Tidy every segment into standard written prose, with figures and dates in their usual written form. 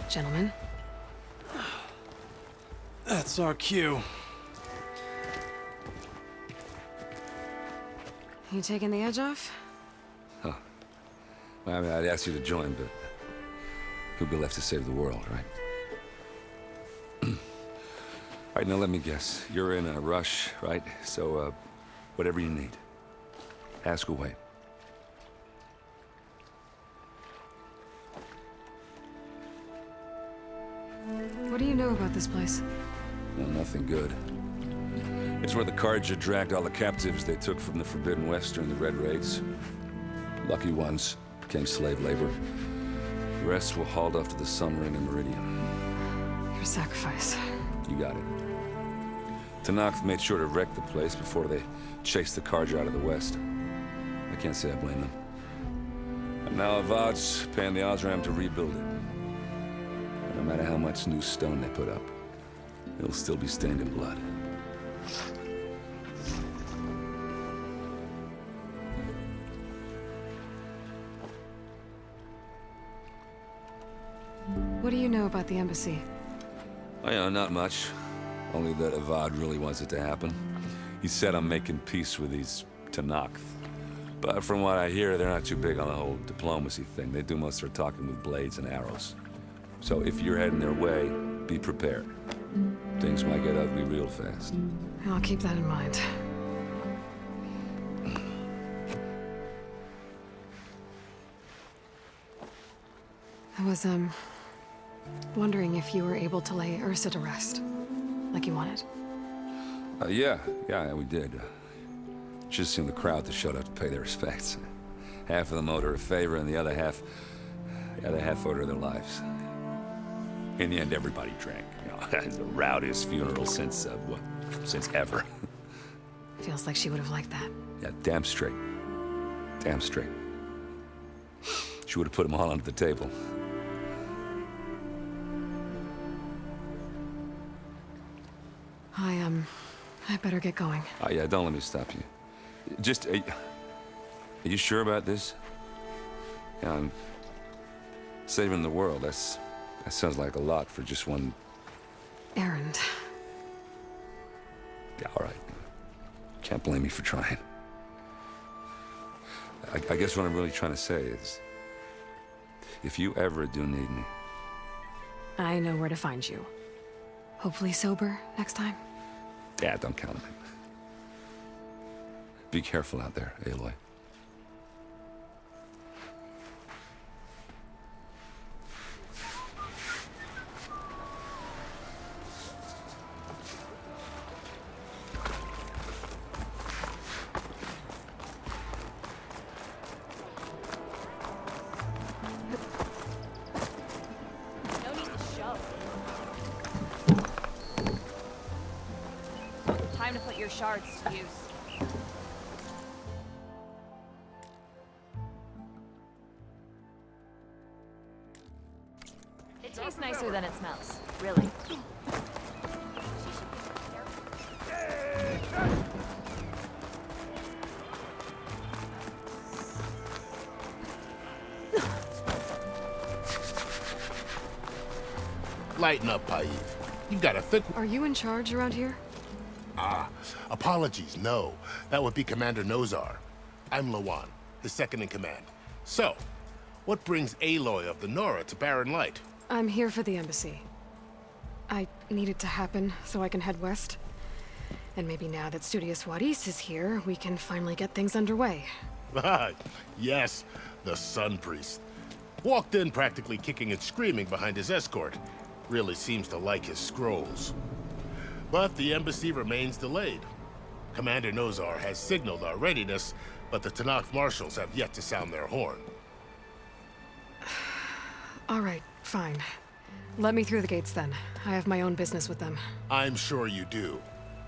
gentlemen. That's our cue. You taking the edge off? Huh. Well, I mean, I'd ask you to join, but who'd be left to save the world, right? All right, now let me guess. You're in a rush, right? So, whatever you need, ask away. What do you know about this place? Well, nothing good. It's where the Carja dragged all the captives they took from the Forbidden West during the Red Raids. Lucky ones became slave labor. The rest were hauled off to the Sun Ring and Meridian. Your sacrifice. You got it. Tenakth made sure to wreck the place before they chased the Carja out of the West. I can't say I blame them. And now Avad's paying the Osram to rebuild it. And no matter how much new stone they put up, it'll still be stained in blood. What do you know about the embassy? Oh, yeah, not much. Only that Avad really wants it to happen. He said I'm making peace with these Tenakth. But from what I hear, they're not too big on the whole diplomacy thing. They do most of their talking with blades and arrows. So if you're heading their way, be prepared. Things might get ugly real fast. I'll keep that in mind. I was, wondering if you were able to lay Ursa to rest, like you wanted. Yeah, we did. Just seemed the crowd that showed up to pay their respects. Half of them owed her a favor, and the other half owed her their lives. In the end, everybody drank. You know, it's the rowdiest funeral since ever. Feels like she would have liked that. Yeah, damn straight. Damn straight. She would have put them all under the table. I better get going. Oh, yeah, don't let me stop you. Just, are you sure about this? Yeah, I'm saving the world. That sounds like a lot for just one... errand. Yeah, all right. Can't blame me for trying. I guess what I'm really trying to say is, if you ever do need me... I know where to find you. Hopefully sober next time. Yeah, don't count on it. Be careful out there, Aloy. Time to put your shards to use. It tastes nicer than it smells, really. Lighten up, Paiv. You've got a thick... Are you in charge around here? Apologies, no. That would be Commander Nozar. I'm Lawan, his second-in-command. So, what brings Aloy of the Nora to Barren Light? I'm here for the embassy. I need it to happen so I can head west. And maybe now that Studious Wadis is here, we can finally get things underway. Yes, the Sun Priest. Walked in practically kicking and screaming behind his escort. Really seems to like his scrolls. But the embassy remains delayed. Commander Nozar has signaled our readiness, but the Tenakth marshals have yet to sound their horn. All right, fine. Let me through the gates then. I have my own business with them. I'm sure you do,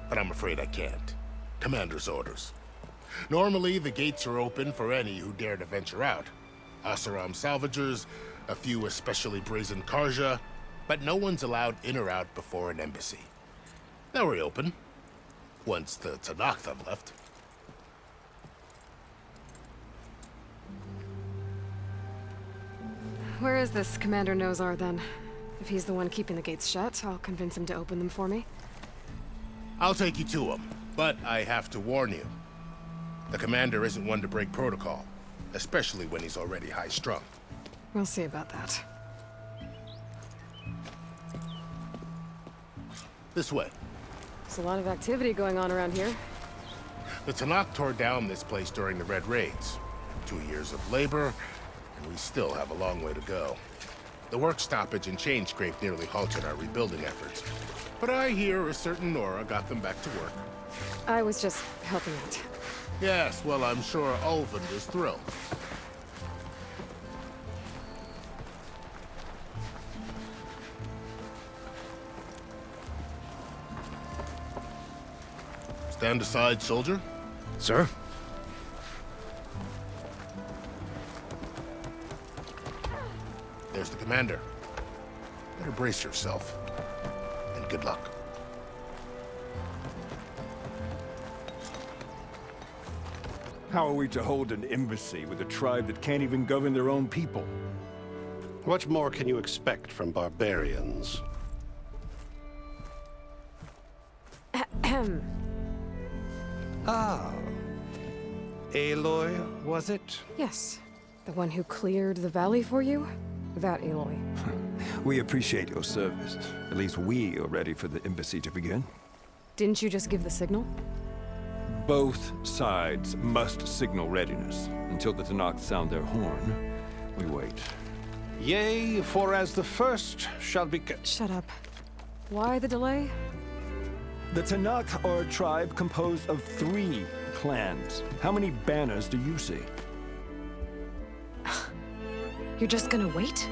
but I'm afraid I can't. Commander's orders. Normally, the gates are open for any who dare to venture out. Asaram salvagers, a few especially brazen Carja, but no one's allowed in or out before an embassy. They'll reopen, once the Tenakth have left. Where is this Commander Nozar then? If he's the one keeping the gates shut, I'll convince him to open them for me. I'll take you to him, but I have to warn you. The commander isn't one to break protocol, especially when he's already high-strung. We'll see about that. This way. There's a lot of activity going on around here. The Tenakth tore down this place during the Red Raids. 2 years of labor, and we still have a long way to go. The work stoppage and change scrape nearly halted our rebuilding efforts. But I hear a certain Nora got them back to work. I was just helping out. Yes, well, I'm sure Ulvin was thrilled. Stand aside, soldier. Sir? There's the commander. Better brace yourself. And good luck. How are we to hold an embassy with a tribe that can't even govern their own people? What more can you expect from barbarians? Ahem. Ah. Aloy, was it? Yes. The one who cleared the valley for you? That Aloy. We appreciate your service. At least we are ready for the embassy to begin. Didn't you just give the signal? Both sides must signal readiness. Until the Tenakth sound their horn, we wait. Yea, for as the first shall be... Shut up. Why the delay? The Tenakth are a tribe composed of 3 clans. How many banners do you see? You're just gonna wait?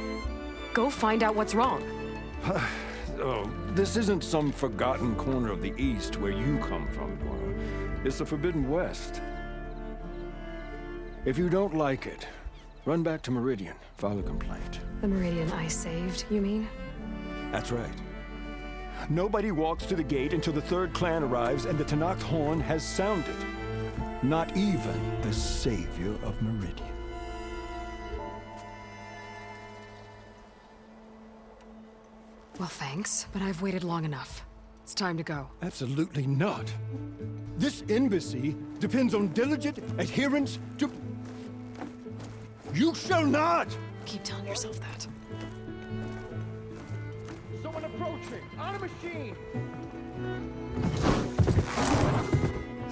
Go find out what's wrong. Oh, this isn't some forgotten corner of the East where you come from, Nora. It's the Forbidden West. If you don't like it, run back to Meridian, file a complaint. The Meridian I saved, you mean? That's right. Nobody walks to the gate until the 3rd clan arrives and the Tenakth horn has sounded. Not even the savior of Meridian. Well, thanks, but I've waited long enough. It's time to go. Absolutely not. This embassy depends on diligent adherence to... You shall not! Keep telling yourself that. Someone approaching! On a machine!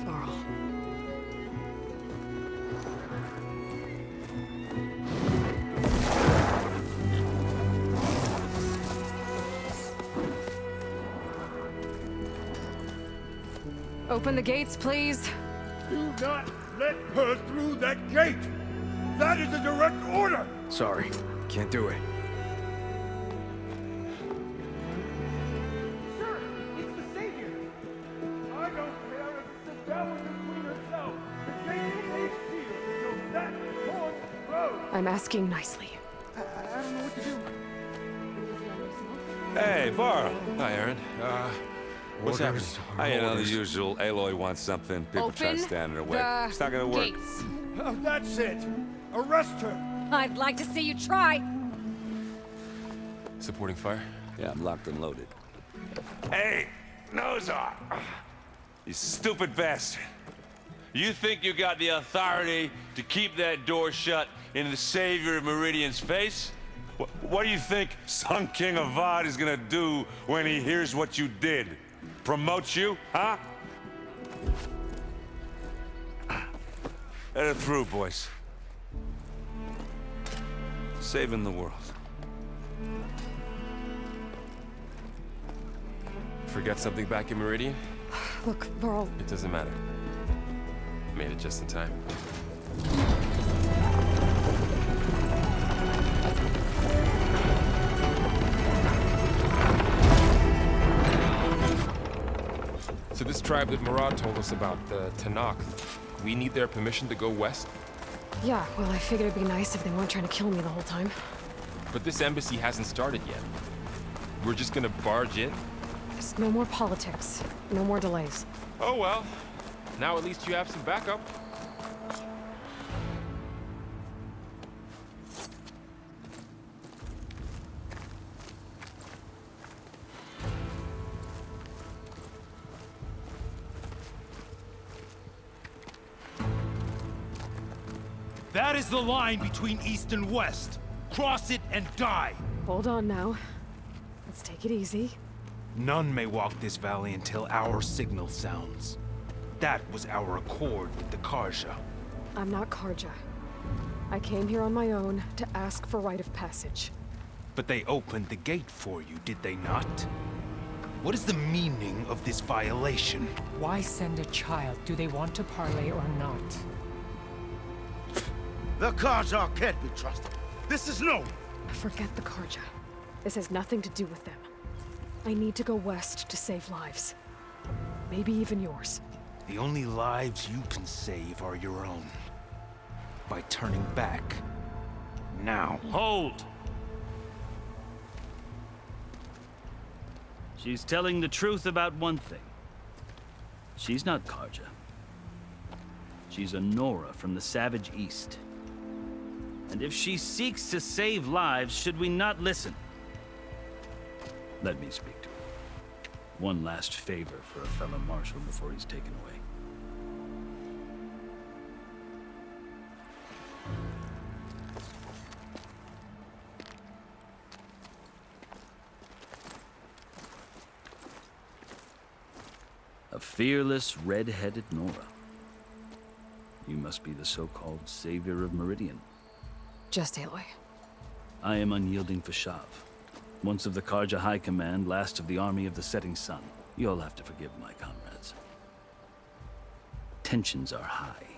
Varl. Open the gates, please. Do not let her through that gate! That is a direct order! Sorry, can't do it. Sir, it's the savior! I don't care if the devil is the queen herself. The gate is a shield until that horn grows! I'm asking nicely. I don't know what to do. Hey, Varl. Hi, Aaron. What's happening? You know, the usual. Aloy wants something. People try to Open stand in her way. the It's not gonna work. gates. Oh, that's it! Arrest her! I'd like to see you try. Supporting fire? Yeah, I'm locked and loaded. Hey, Nozar! You stupid bastard. You think you got the authority to keep that door shut in the savior of Meridian's face? What do you think Sun King Avad is gonna do when he hears what you did? Promote you, huh? Let it through, boys. Saving the world. Forget something back in Meridian? Look, Varl, It doesn't matter. Made it just in time. So this tribe that Murad told us about, the Tenakth, we need their permission to go west? yeah, well, I figured it'd be nice if they weren't trying to kill me the whole time. But this embassy hasn't started yet. We're just gonna barge in? Just no more politics. No more delays. Oh well. Now at least you have some backup. That is the line between East and West. Cross it and die. Hold on now. Let's take it easy. None may walk this valley until our signal sounds. That was our accord with the Karja. I'm not Karja. I came here on my own to ask for rite of passage. But they opened the gate for you, did they not? What is the meaning of this violation? Why send a child? Do they want to parley or not? The Karja can't be trusted. This is no... Forget the Karja. This has nothing to do with them. I need to go west to save lives. Maybe even yours. The only lives you can save are your own. By turning back. Now. Hold! She's telling the truth about one thing. She's not Karja. She's a Nora from the Savage East. And if she seeks to save lives, should we not listen? Let me speak to her. One last favor for a fellow marshal before he's taken away. A fearless, red-headed Nora. You must be the so-called savior of Meridian. Just Aloy. I am unyielding Fashav. Once of the Karja High Command, last of the army of the setting sun. You'll have to forgive my comrades. Tensions are high.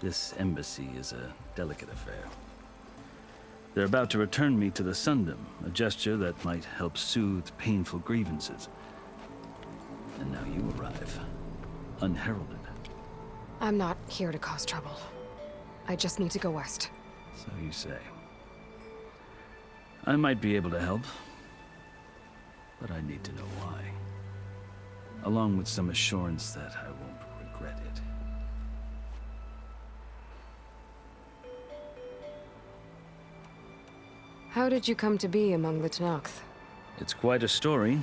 This embassy is a delicate affair. They're about to return me to the Sundom, a gesture that might help soothe painful grievances. And now you arrive, unheralded. I'm not here to cause trouble. I just need to go west. So you say. I might be able to help, but I need to know why. Along with some assurance that I won't regret it. How did you come to be among the Tenakth? It's quite a story,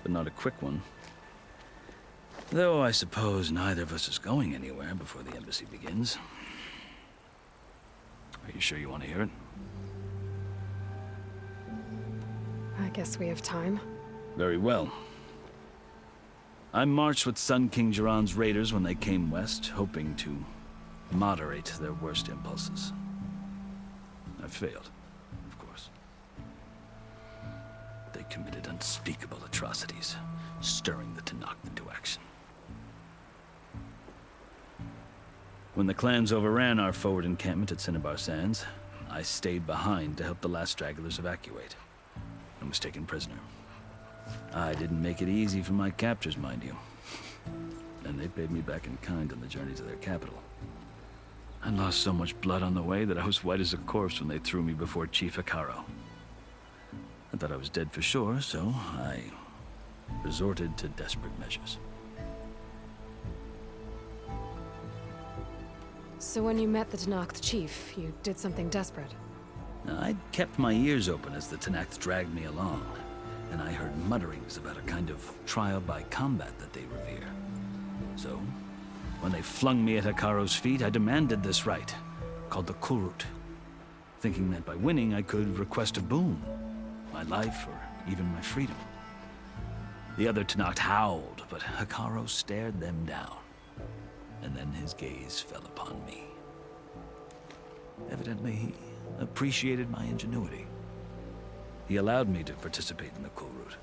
but not a quick one. Though I suppose neither of us is going anywhere before the embassy begins. Are you sure you want to hear it? I guess we have time. Very well. I marched with Sun King Jiran's raiders when they came west, hoping to moderate their worst impulses. I failed, of course. They committed unspeakable atrocities, stirring the Tenakth into action. When the clans overran our forward encampment at Cinnabar Sands, I stayed behind to help the last stragglers evacuate, and was taken prisoner. I didn't make it easy for my captors, mind you. And they paid me back in kind on the journey to their capital. I lost so much blood on the way that I was white as a corpse when they threw me before Chief Hekaro. I thought I was dead for sure, so I resorted to desperate measures. So when you met the Tenakth chief, you did something desperate? I'd kept my ears open as the Tenakth dragged me along, and I heard mutterings about a kind of trial by combat that they revere. So, when they flung me at Hekaro's feet, I demanded this rite, called the Kulrut, thinking that by winning I could request a boon, my life or even my freedom. The other Tenakth howled, but Hekaro stared them down, and then his gaze fell upon me. Evidently, he appreciated my ingenuity. He allowed me to participate in the Kulrut.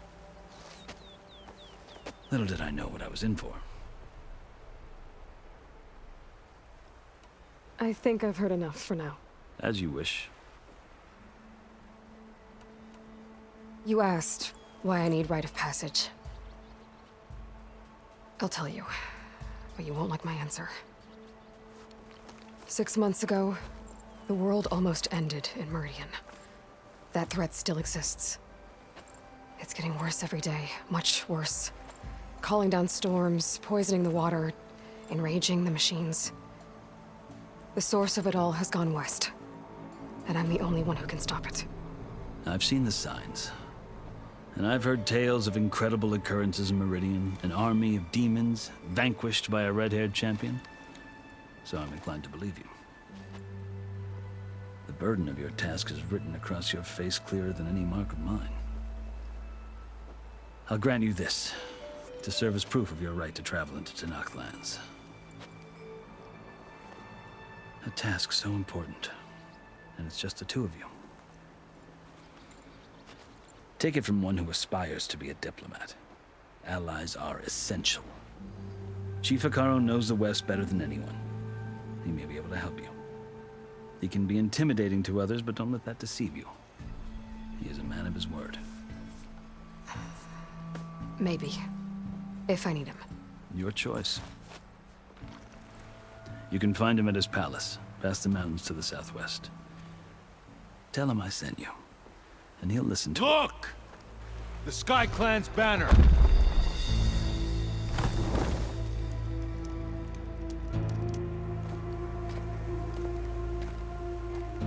Little did I know what I was in for. I think I've heard enough for now. As you wish. You asked why I need rite of passage. I'll tell you, but you won't like my answer. 6 months ago, the world almost ended in Meridian. That threat still exists. It's getting worse every day, much worse. Calling down storms, poisoning the water, enraging the machines. The source of it all has gone west, and I'm the only one who can stop it. I've seen the signs. And I've heard tales of incredible occurrences in Meridian, an army of demons vanquished by a red-haired champion. So I'm inclined to believe you. burden of your task is written across your face clearer than any mark of mine. I'll grant you this, to serve as proof of your right to travel into Tenakth lands. A task so important, and it's just the two of you. Take it from one who aspires to be a diplomat. Allies are essential. Chief Hekarro knows the West better than anyone. He may be able to help you. He can be intimidating to others, but don't let that deceive you. He is a man of his word. Maybe. If I need him. Your choice. You can find him at his palace, past the mountains to the southwest. Tell him I sent you, and he'll listen to it. Look! The Sky Clan's banner!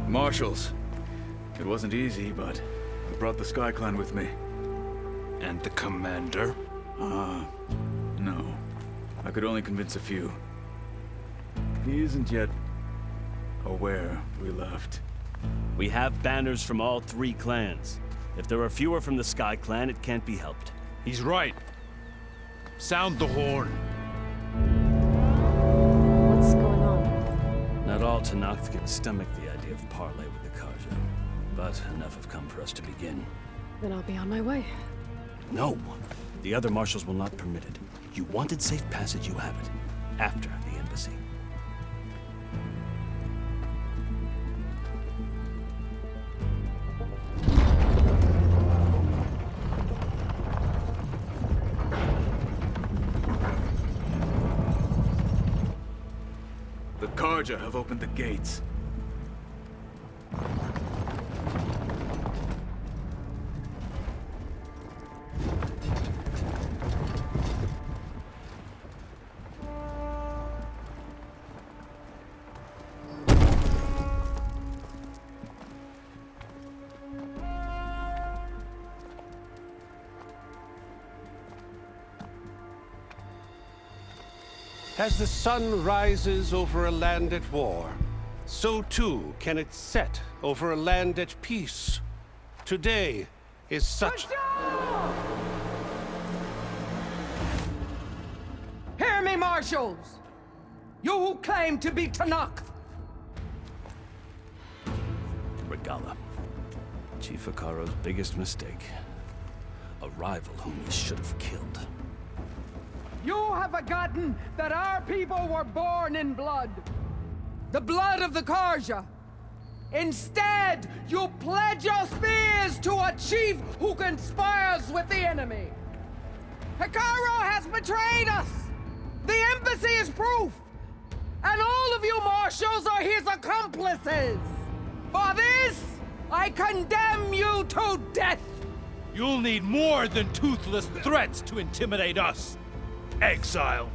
Marshals. It wasn't easy, but I brought the Sky Clan with me. And the commander? No. I could only convince a few. He isn't yet aware we left. We have banners from all 3 clans. If there are fewer from the Sky Clan, it can't be helped. He's right. Sound the horn. What's going on? Not all Tenakth can stomach the idea of parley with the Karja, but enough have come for us to begin. Then I'll be on my way. No! The other marshals will not permit it. You wanted safe passage, you have it. After the embassy. The Karja have opened the gates. As the sun rises over a land at war, so too can it set over a land at peace. Today is such... Hear me, marshals! You who claim to be Tenakth! Regala. Chief Hekarro's biggest mistake. A rival whom he should have killed. You have forgotten that our people were born in blood. The blood of the Karja. Instead, you pledge your spears to a chief who conspires with the enemy. Hekarro has betrayed us. The embassy is proof. And all of you marshals are his accomplices. For this, I condemn you to death. You'll need more than toothless threats to intimidate us. Exile.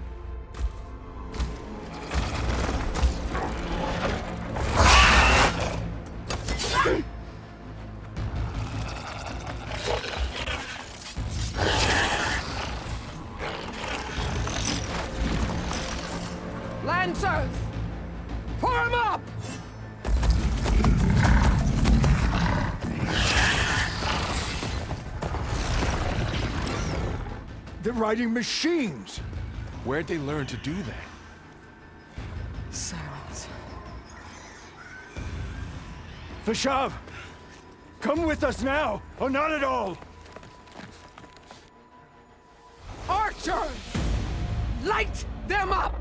Lancers, form up! They're riding machines! Where'd they learn to do that? Silence. Vashav! Come with us now, or not at all! Archers! Light them up!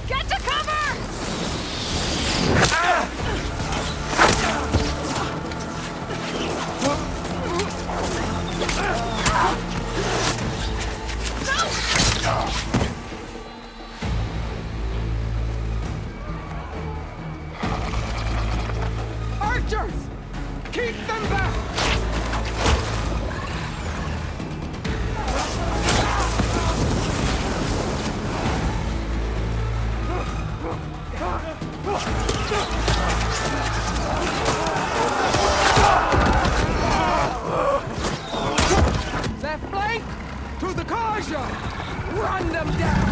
Get to cover! Archers! Keep them back! Left flank! To the Karja! Run them down!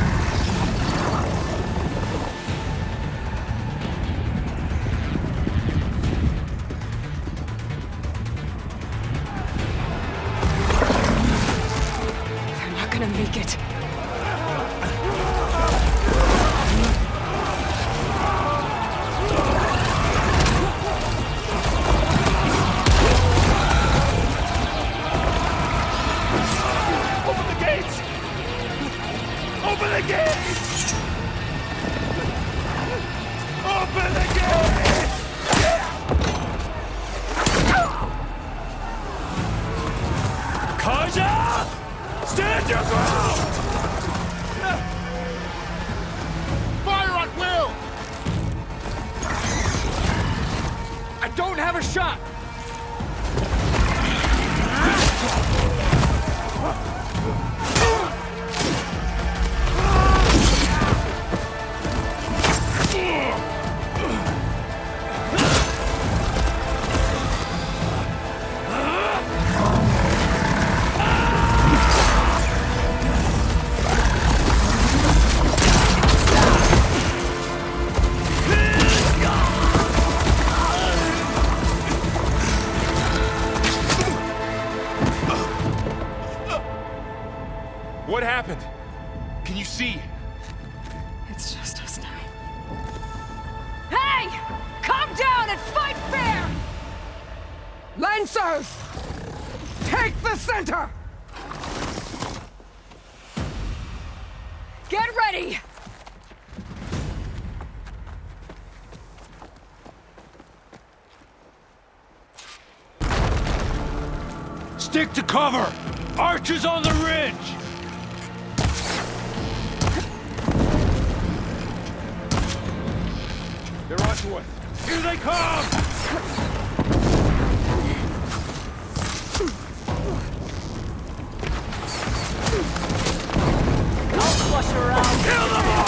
don't have a shot! What happened? Can you see? It's just us now. Hey! Calm down and fight fair! Lancers! Take the center! Get ready! Stick to cover! Archers on the ridge! They're onto us. Here they come! I'll flush her out! Kill them all!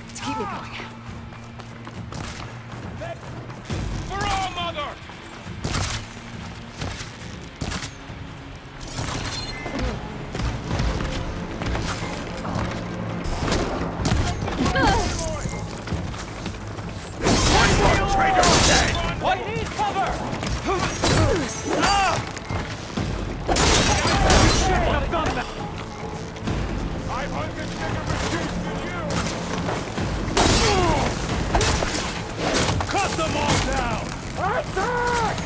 Let's keep me going. For all, mother! Cut them all down! Attack!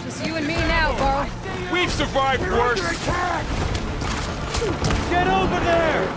Just you and me now, Barrow. We've survived worse. Get over there!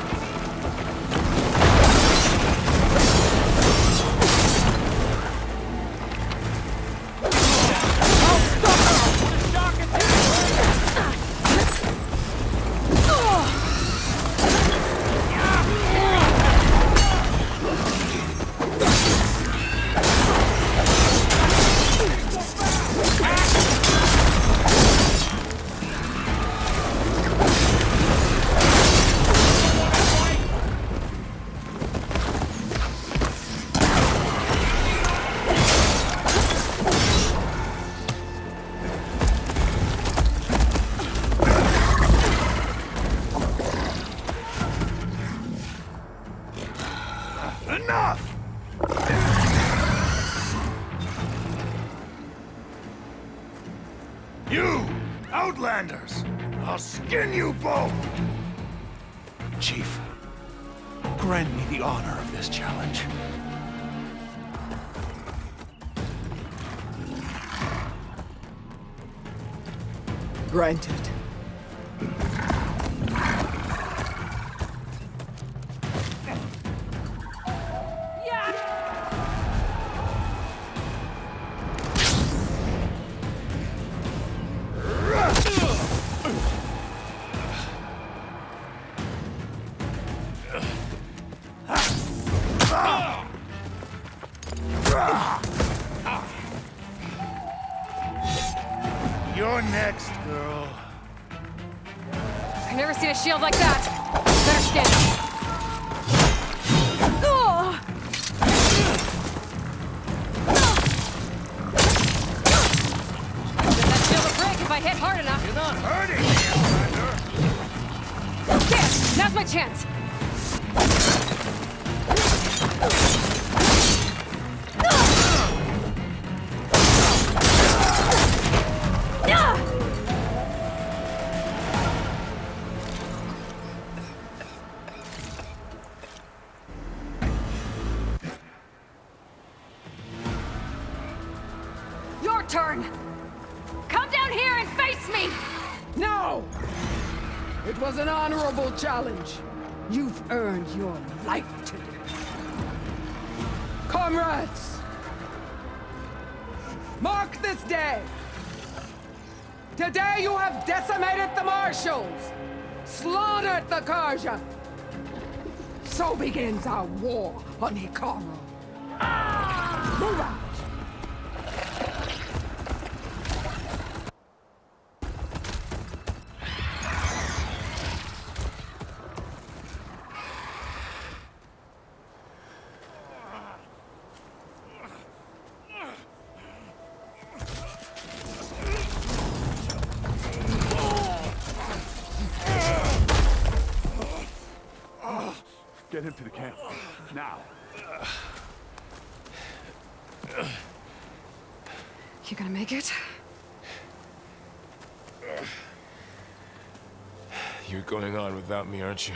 Enough! You, Outlanders! I'll skin you both! Chief, grant me the honor of this challenge. Granted. You're next, girl. I've never seen a shield like that. Better stand up. Get that shield a break if I hit hard enough. You're not hurting me, Outlander. Now's my chance! Your turn! Come down here and face me! No! It was an honorable challenge. You've earned your life today. Comrades! Mark this day! Today you have decimated the Marshals! Slaughtered the Karja! So begins our war on Hikaru. Move out! Get him to the camp. Now. You gonna make it? You're going on without me, aren't you?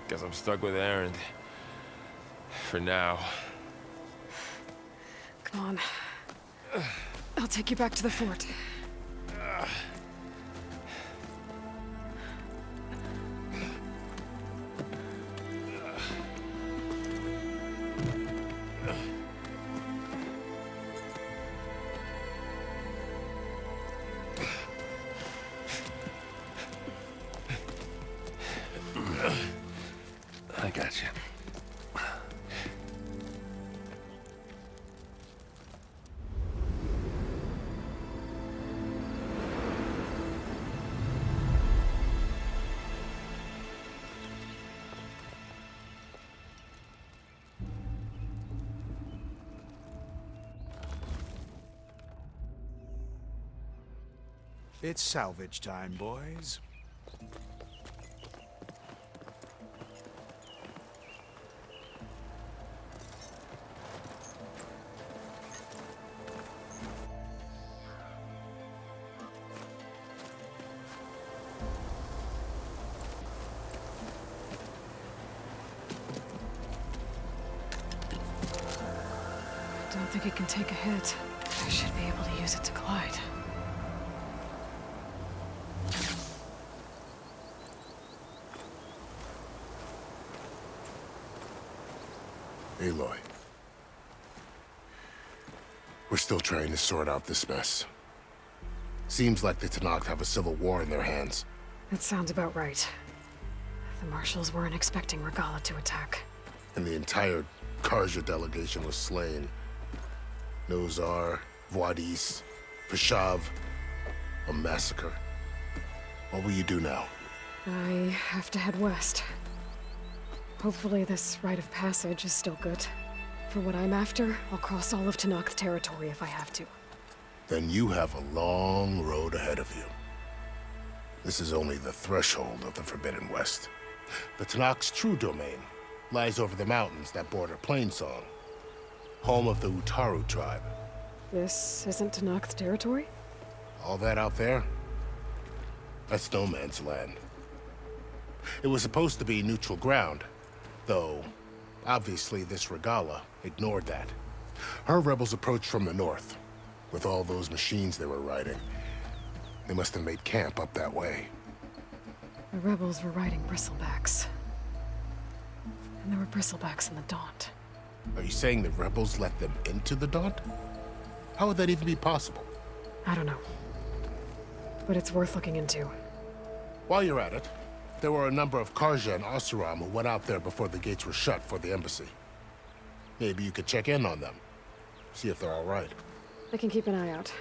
Guess I'm stuck with Aaron. For now. Come on. I'll take you back to the fort. I got you. It's salvage time, boys. I don't think it can take a hit. I should be able to use it to glide. Aloy. We're still trying to sort out this mess. Seems like the Tenakth have a civil war in their hands. That sounds about right. The Marshals weren't expecting Regalla to attack. And the entire Karja delegation was slain. Nozar, Voidis, Vashav. A massacre. What will you do now? I have to head west. Hopefully this rite of passage is still good. For what I'm after, I'll cross all of Tenakth territory if I have to. Then you have a long road ahead of you. This is only the threshold of the Forbidden West. The Tenakth's true domain lies over the mountains that border Plainsong, home of the Utaru tribe. This isn't Tenakth territory? All that out there? That's no man's land. It was supposed to be neutral ground, though obviously this Regalla ignored that. Her rebels approached from the north. With all those machines they were riding, they must have made camp up that way. The rebels were riding bristlebacks. And there were bristlebacks in the Daunt. Are you saying the rebels let them into the Daunt? How would that even be possible? I don't know. But it's worth looking into. While you're at it, there were a number of Karja and Oseram who went out there before the gates were shut for the embassy. Maybe you could check in on them. See if they're all right. I can keep an eye out.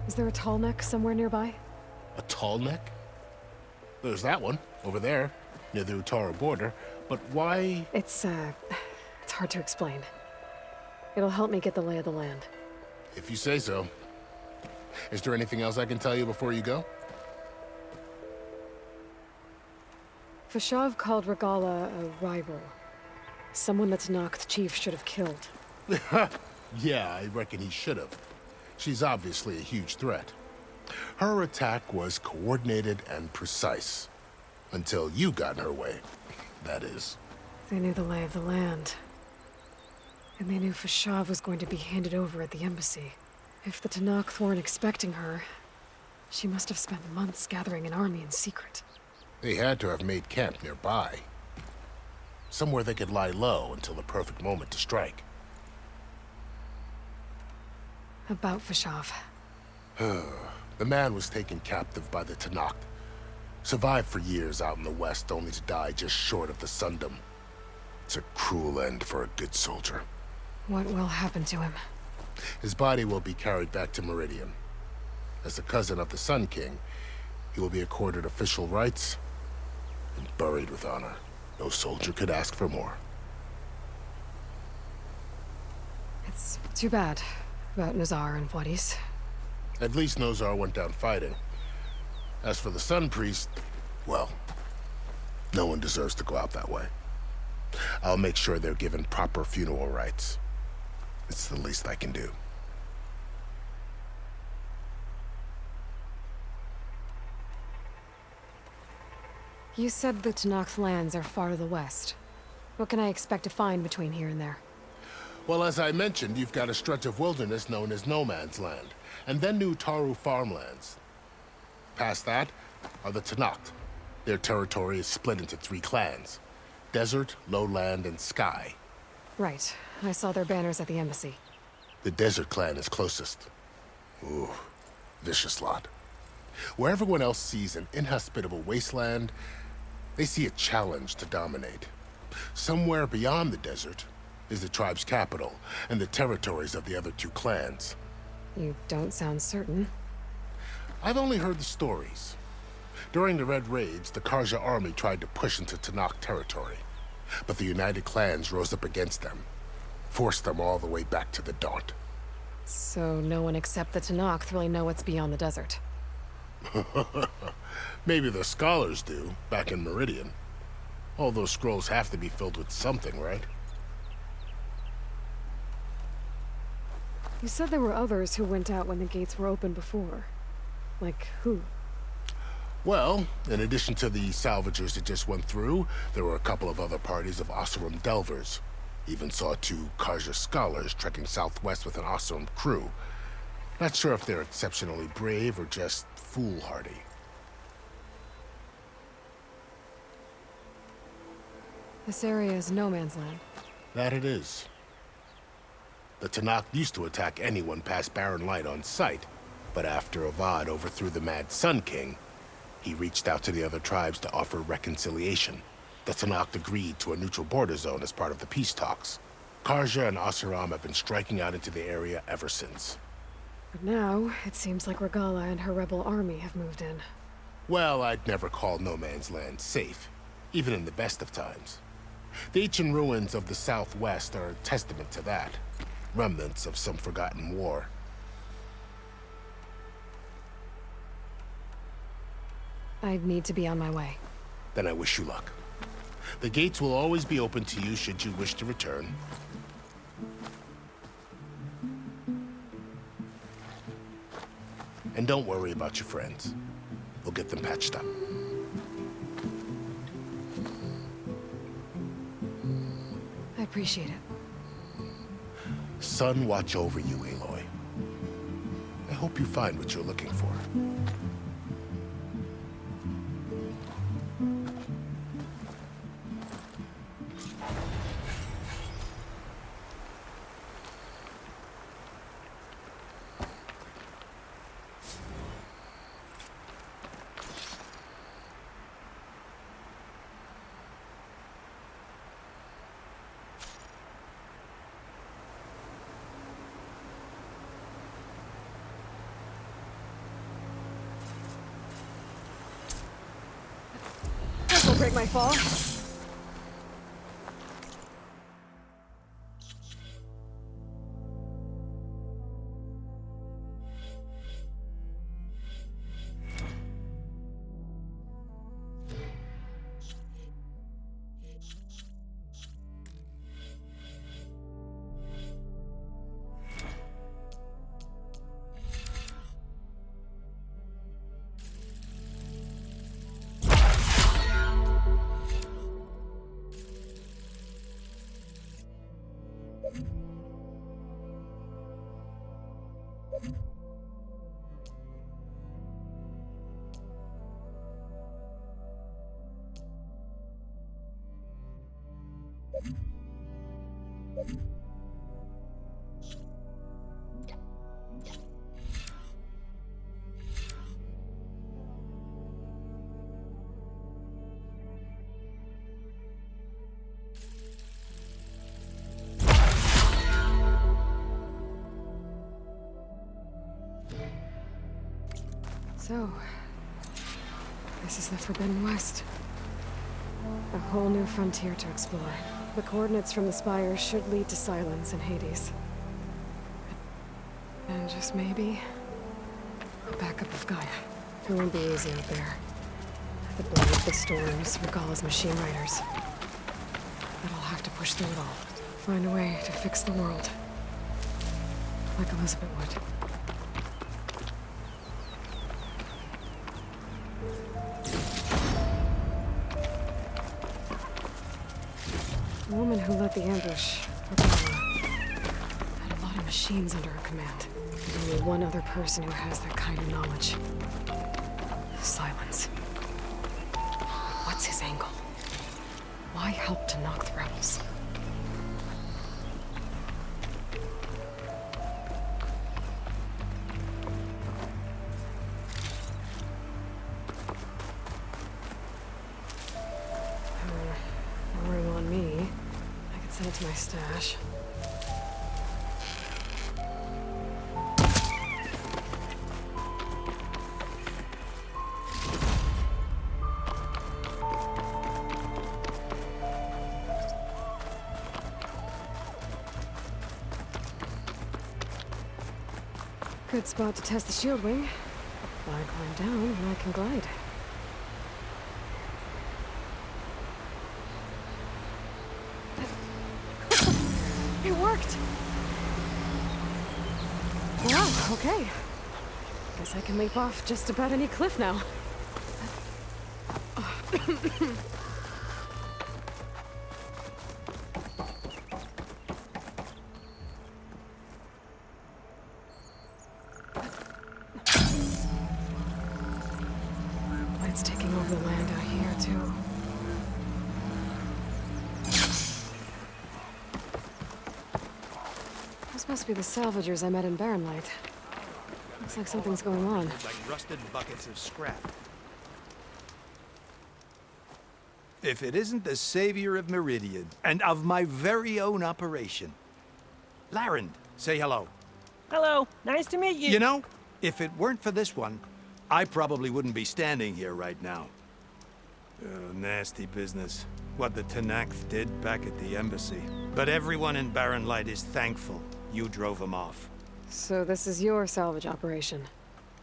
Is there a tall neck somewhere nearby? A tall neck? There's that one, over there, near the Utaru border. But why? It's hard to explain. It'll help me get the lay of the land. If you say so. Is there anything else I can tell you before you go? Fashav called Regala a rival. Someone that Tenakth chief should have killed. Yeah, I reckon he should have. She's obviously a huge threat. Her attack was coordinated and precise. Until you got in her way, that is. They knew the lay of the land. And they knew Fashav was going to be handed over at the embassy. If the Tenakth weren't expecting her, she must have spent months gathering an army in secret. They had to have made camp nearby. Somewhere they could lie low until the perfect moment to strike. About Fashav. The man was taken captive by the Tenakth. Survived for years out in the west, only to die just short of the Sundom. It's a cruel end for a good soldier. What will happen to him? His body will be carried back to Meridian. As a cousin of the Sun King, he will be accorded official rights and buried with honor. No soldier could ask for more. It's too bad about Nazar and Wadis. At least Nozar went down fighting. As for the Sun Priest, well, no one deserves to go out that way. I'll make sure they're given proper funeral rites. It's the least I can do. You said the Tenakth lands are far to the west. What can I expect to find between here and there? Well, as I mentioned, you've got a stretch of wilderness known as No Man's Land, and then new Taru farmlands. Past that are the Tenakth. Their territory is split into 3 clans: Desert, Lowland, and Sky. Right. I saw their banners at the embassy. The Desert clan is closest. Ooh, vicious lot. Where everyone else sees an inhospitable wasteland, they see a challenge to dominate. Somewhere beyond the desert is the tribe's capital and the territories of the other 2 clans. You don't sound certain. I've only heard the stories. During the Red Raids, the Karja army tried to push into Tenakth territory, but the united clans rose up against them, forced them all the way back to the Daunt. So no one except the Tenakth really know what's beyond the desert. Maybe the scholars do, back in Meridian. All those scrolls have to be filled with something, right? You said there were others who went out when the gates were open before. Like who? Well, in addition to the salvagers that just went through, there were a couple of other parties of Oseram delvers. Even saw 2 Karja scholars trekking southwest with an Oseram crew. Not sure if they're exceptionally brave or just foolhardy. This area is no man's land. That it is. The Tenakth used to attack anyone past Barren Light on sight, but after Avad overthrew the Mad Sun King, he reached out to the other tribes to offer reconciliation. The Tenakth agreed to a neutral border zone as part of the peace talks. Karja and Oseram have been striking out into the area ever since. But now, it seems like Regala and her rebel army have moved in. Well, I'd never call No Man's Land safe, even in the best of times. The ancient ruins of the Southwest are a testament to that. Remnants of some forgotten war. I need to be on my way. Then I wish you luck. The gates will always be open to you should you wish to return. And don't worry about your friends. We'll get them patched up. I appreciate it. Sun watch over you, Aloy. I hope you find what you're looking for. This will break my fall. So, this is the Forbidden West. A whole new frontier to explore. The coordinates from the spires should lead to Silence and Hades. And just maybe, a backup of Gaia. It won't be easy out there. The blade, the storms, Regalla's machine riders. But I'll have to push through it all. Find a way to fix the world. Like Elizabeth would. The woman who led the ambush, Regalla, had a lot of machines under her command. There's only one other person who has that kind of knowledge. Silence. What's his angle? Why help Tenakth rebels? Worrying on me. I could send it to my stash. Good spot to test the shield wing. If I climb down, then I can glide. It worked! Wow, okay. Guess I can leap off just about any cliff now. Light's taking over the land out here, too. Those must be the salvagers I met in Barren. Looks like something's going on. Like rusted buckets of scrap. If it isn't the savior of Meridian, and of my very own operation. Larend, say hello. Hello, nice to meet you. You know, if it weren't for this one, I probably wouldn't be standing here right now. Nasty business. What the Tenakth did back at the embassy. But everyone in Barren Light is thankful you drove them off. So this is your salvage operation?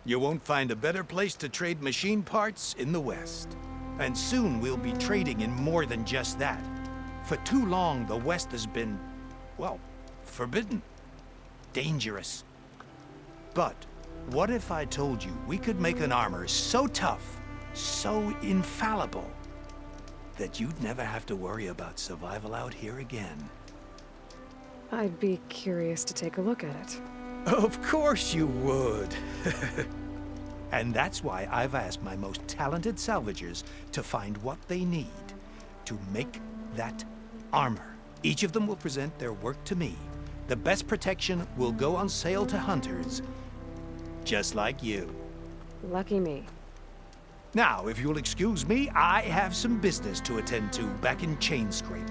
You won't find a better place to trade machine parts in the West. And soon we'll be trading in more than just that. For too long, the West has been, well, forbidden. Dangerous. But what if I told you we could make an armor so tough, so infallible, that you'd never have to worry about survival out here again? I'd be curious to take a look at it. Of course you would. And that's why I've asked my most talented salvagers to find what they need to make that armor. Each of them will present their work to me. The best protection will go on sale to hunters, just like you. Lucky me. Now, if you'll excuse me, I have some business to attend to back in Chainscrape.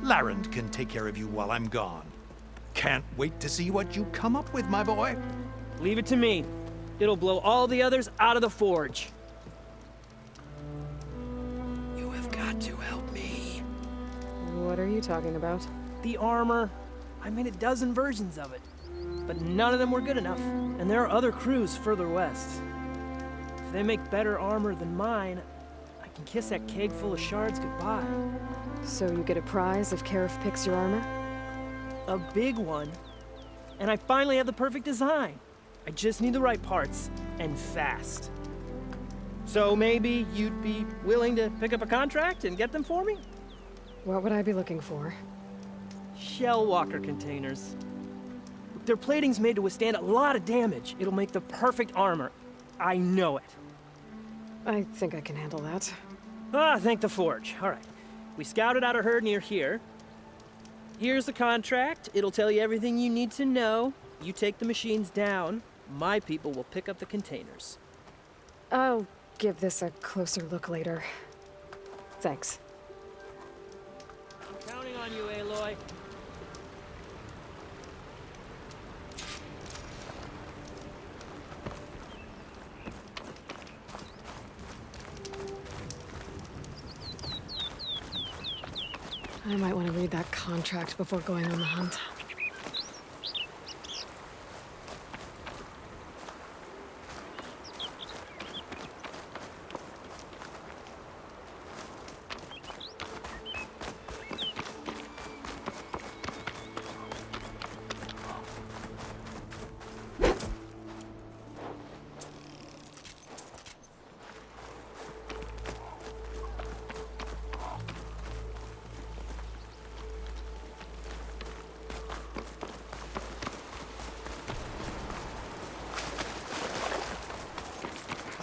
Larend can take care of you while I'm gone. Can't wait to see what you come up with, my boy. Leave it to me. It'll blow all the others out of the forge. You have got to help me. What are you talking about? The armor. I made a dozen versions of it. But none of them were good enough. And there are other crews further west. If they make better armor than mine, I can kiss that keg full of shards goodbye. So you get a prize if Karif picks your armor? A big one. And I finally have the perfect design. I just need the right parts, and fast. So maybe you'd be willing to pick up a contract and get them for me? What would I be looking for? Shell walker containers. Their plating's made to withstand a lot of damage. It'll make the perfect armor. I know it. I think I can handle that. Ah, thank the Forge. All right. We scouted out a herd near here. Here's the contract. It'll tell you everything you need to know. You take the machines down. My people will pick up the containers. I'll give this a closer look later. Thanks. Counting on you, Aloy. I might want to read that contract before going on the hunt.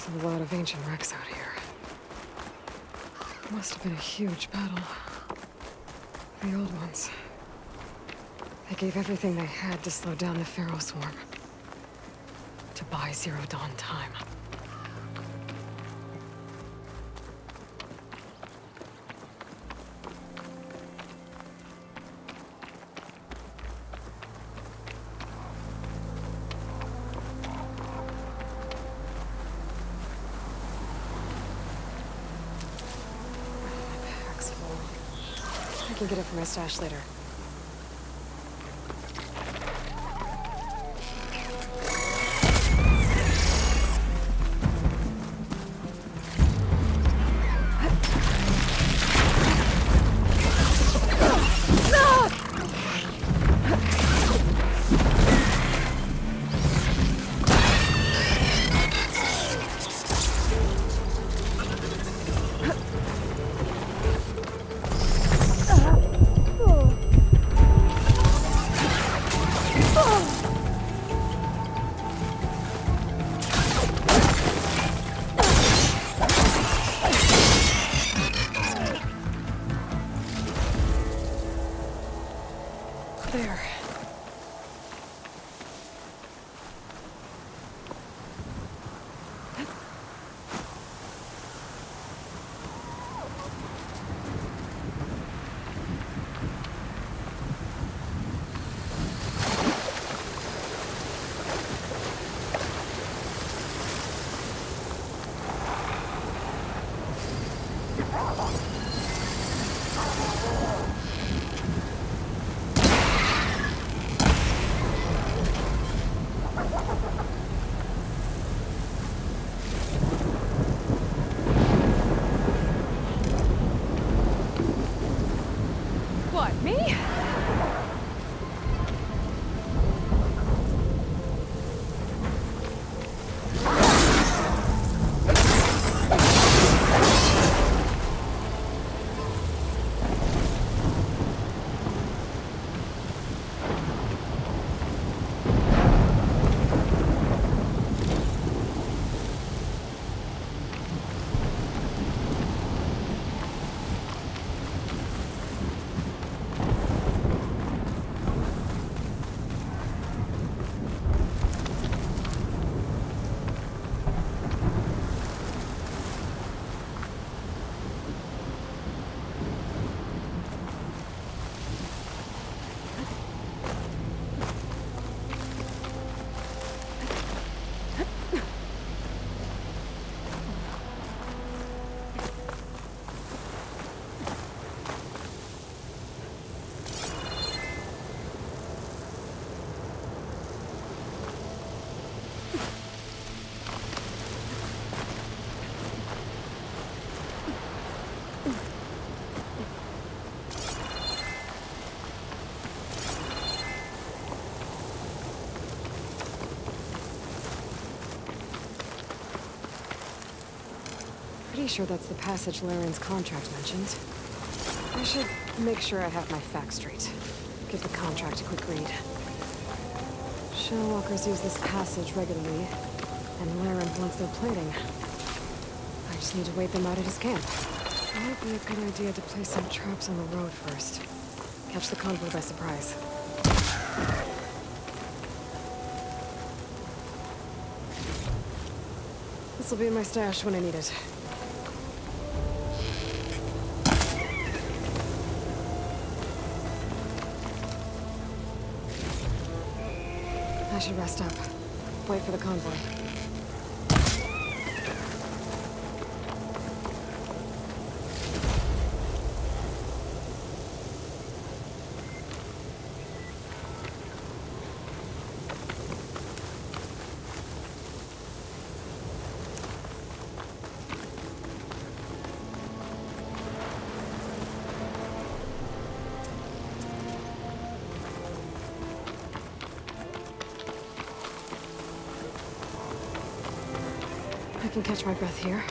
A lot of ancient wrecks out here. Must have been a huge battle. The old ones. They gave everything they had to slow down the Pharaoh swarm. To buy Zero Dawn time. I can get it from my stash later. There. What, me? Pretty sure that's the passage Laren's contract mentioned. I should make sure I have my facts straight. Give the contract a quick read. Shellwalkers use this passage regularly, and Laren wants their plating. I just need to wait them out at his camp. It might be a good idea to place some traps on the road first. Catch the convoy by surprise. This'll be in my stash when I need it. I should rest up. Wait for the convoy. I can catch my breath here.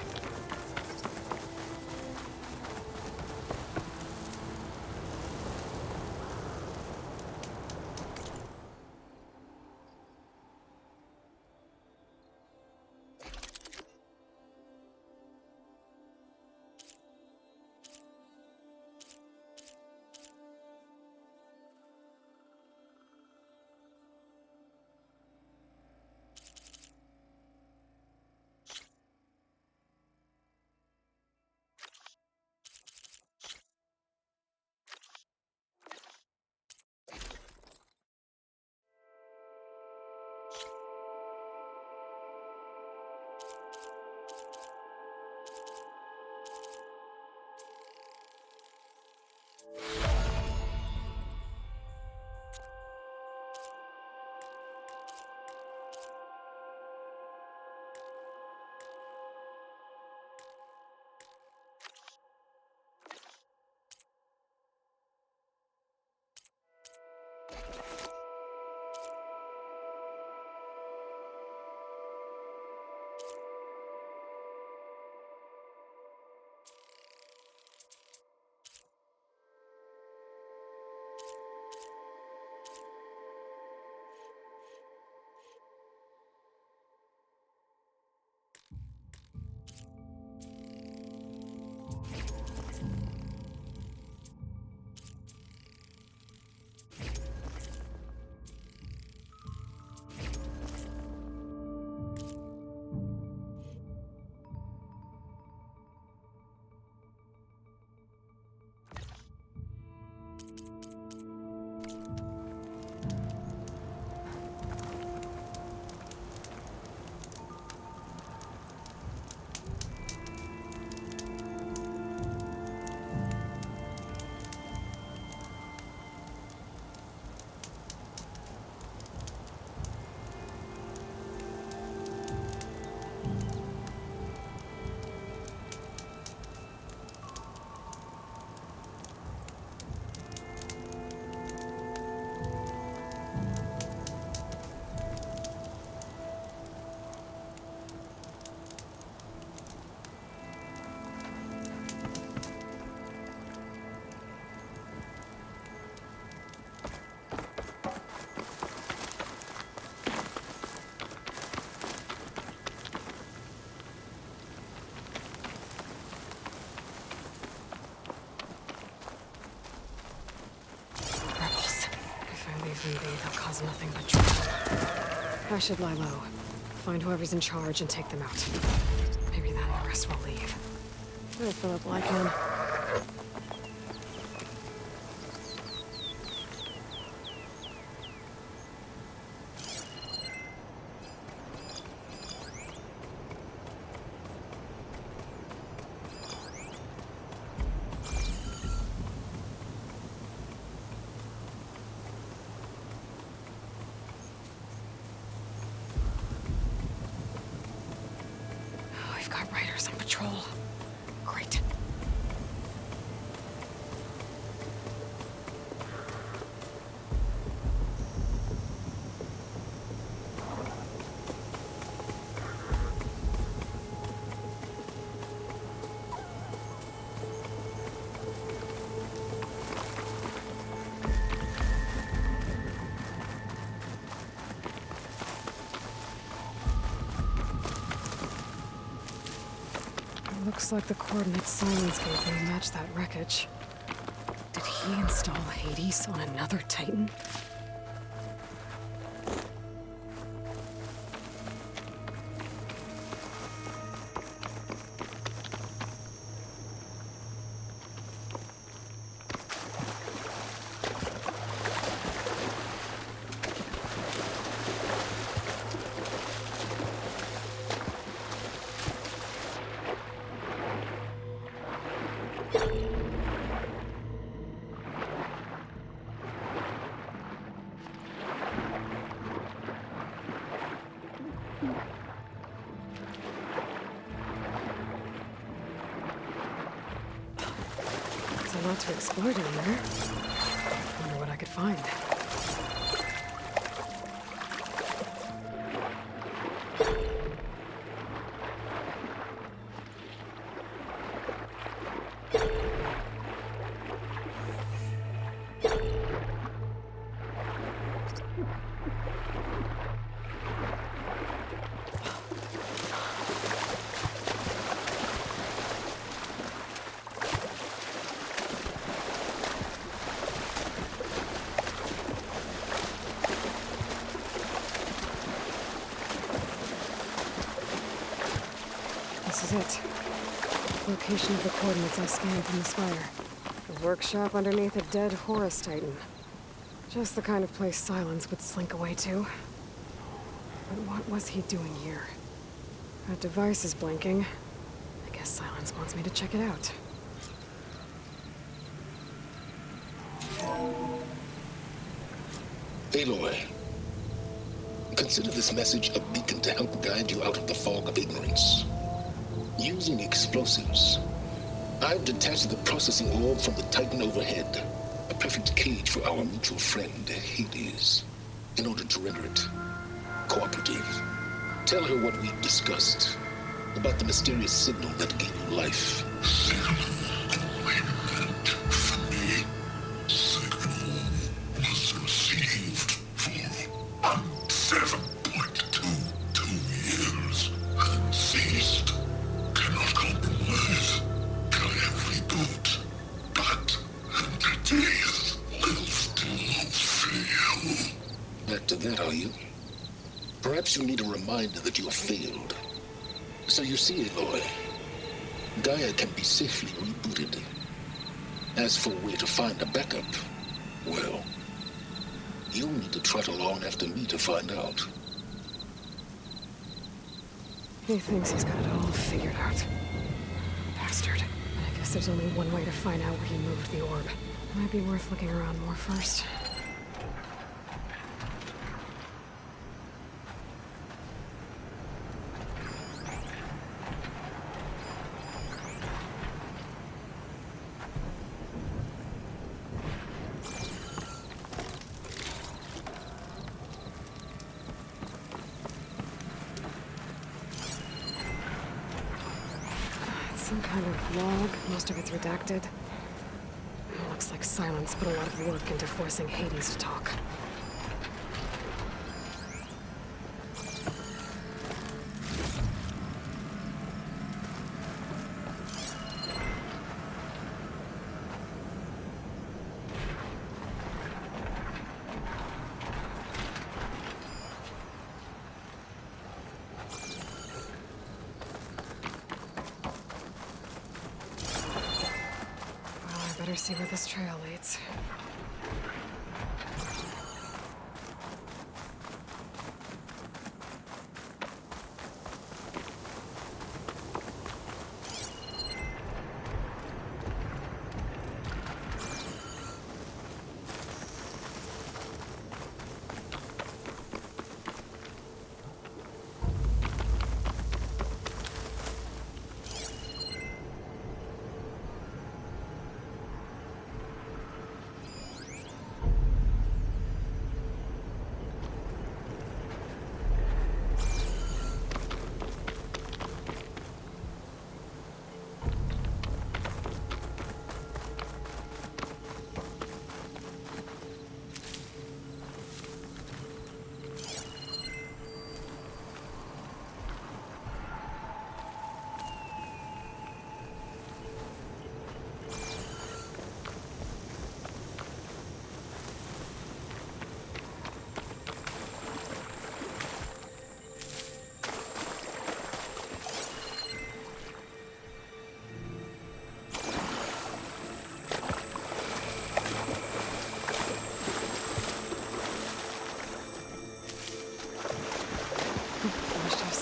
They'll cause nothing but trouble. I should lie low. Find whoever's in charge and take them out. Maybe then the rest will leave. Better fill up while I can. Riders on patrol. Great. Looks like the coordinates Silence gave me match that wreckage. Did he install Hades on another Titan? There's a lot to explore down there. Wonder what I could find. This is it. Location of the coordinates I scanned from the spire. A workshop underneath a dead Horus Titan. Just the kind of place Silence would slink away to. But what was he doing here? That device is blinking. I guess Silence wants me to check it out. Aloy, consider this message a beacon to help guide you out of the fog of ignorance. Using explosives, I've detached the processing orb from the Titan overhead, a perfect cage for our mutual friend, Hades, in order to render it cooperative. Tell her what we've discussed about the mysterious signal that gave you life. Back to that, are you? Perhaps you need a reminder that you have failed. So you see, Aloy, Gaia can be safely rebooted. As for where to find a backup, well, you'll need to trot along after me to find out. He thinks he's got it all figured out. Bastard. But I guess there's only one way to find out where he moved the orb. Might be worth looking around more first. Some kind of log, most of it's redacted. Looks like Silence put a lot of work into forcing Hades to talk. Better see where this trail leads.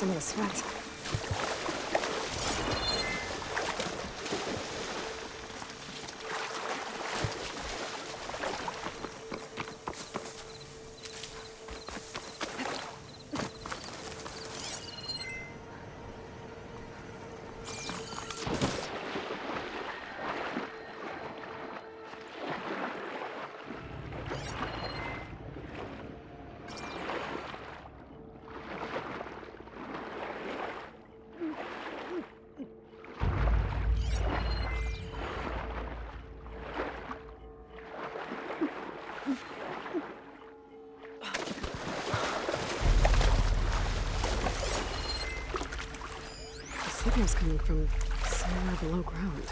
some of the sweat. Signal's coming from somewhere below ground.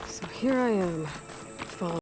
So here I am,